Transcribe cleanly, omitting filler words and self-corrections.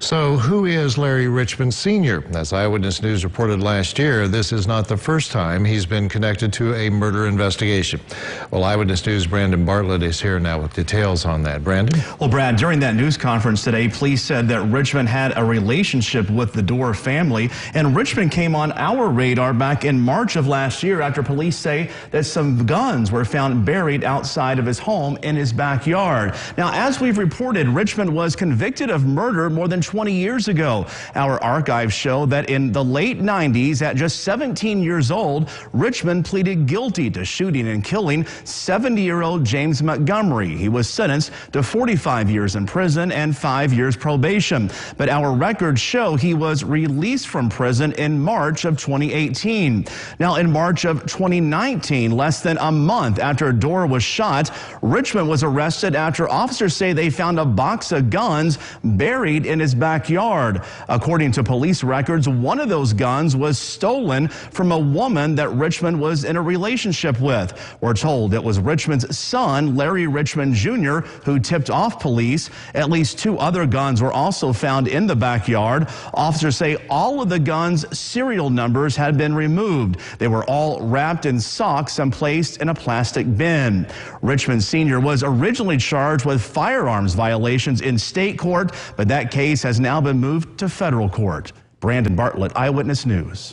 So who is Larry Richmond Sr.? As Eyewitness News reported last year, this is not the first time he's been connected to a murder investigation. Well, Eyewitness News' Brandon Bartlett is here now with details on that. Brandon? Well, Brad, during that news conference today, police said that Richmond had a relationship with the Dorr family, and Richmond came on our radar back in March of last year after police say that some guns were found buried outside of his home in his backyard. Now, as we've reported, Richmond was convicted of murder more than 20 years ago. Our archives show that in the late 90s, at just 17 years old, Richmond pleaded guilty to shooting and killing 70-year-old James Montgomery. He was sentenced to 45 years in prison and 5 years probation. But our records show he was released from prison in March of 2018. Now, in March of 2019, less than a month after Dorr was shot, Richmond was arrested after officers say they found a box of guns buried in his backyard. According to police records, one of those guns was stolen from a woman that Richmond was in a relationship with. We're told it was Richmond's son, Larry Richmond Sr., who tipped off police. At least 2 other guns were also found in the backyard. Officers say all of the guns' serial numbers had been removed. They were all wrapped in socks and placed in a plastic bin. Richmond Sr. was originally charged with firearms violations in state court, but that case has now been moved to federal court. Brandon Bartlett, Eyewitness News.